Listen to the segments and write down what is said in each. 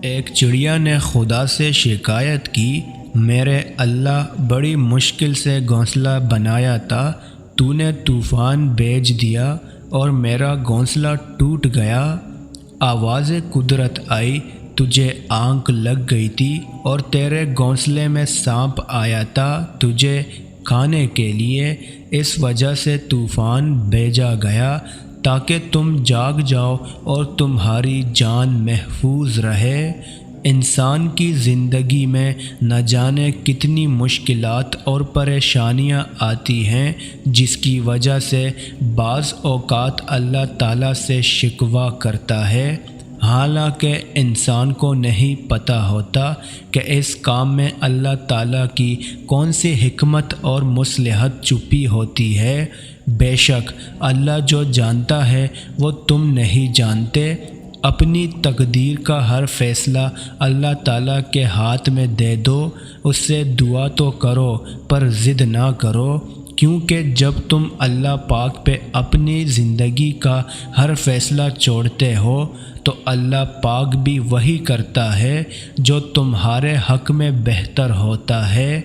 ایک چڑیا نے خدا سے شکایت کی، میرے اللہ بڑی مشکل سے گھونسلہ بنایا تھا، تو نے طوفان بھیج دیا اور میرا گھونسلہ ٹوٹ گیا۔ آواز قدرت آئی، تجھے آنکھ لگ گئی تھی اور تیرے گھونسلے میں سانپ آیا تھا تجھے کھانے کے لیے، اس وجہ سے طوفان بھیجا گیا تاکہ تم جاگ جاؤ اور تمہاری جان محفوظ رہے۔ انسان کی زندگی میں نہ جانے کتنی مشکلات اور پریشانیاں آتی ہیں، جس کی وجہ سے بعض اوقات اللہ تعالیٰ سے شکوہ کرتا ہے، حالانکہ انسان کو نہیں پتہ ہوتا کہ اس کام میں اللہ تعالیٰ کی کون سی حکمت اور مصلحت چھپی ہوتی ہے۔ بے شک اللہ جو جانتا ہے وہ تم نہیں جانتے۔ اپنی تقدیر کا ہر فیصلہ اللہ تعالیٰ کے ہاتھ میں دے دو، اس سے دعا تو کرو پر ضد نہ کرو، کیونکہ جب تم اللہ پاک پہ اپنی زندگی کا ہر فیصلہ چھوڑتے ہو تو اللہ پاک بھی وہی کرتا ہے جو تمہارے حق میں بہتر ہوتا ہے۔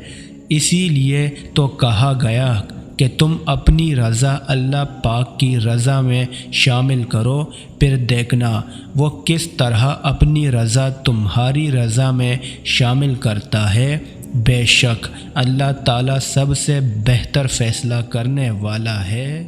اسی لیے تو کہا گیا کہ تم اپنی رضا اللہ پاک کی رضا میں شامل کرو، پھر دیکھنا وہ کس طرح اپنی رضا تمہاری رضا میں شامل کرتا ہے۔ بے شک اللہ تعالیٰ سب سے بہتر فیصلہ کرنے والا ہے۔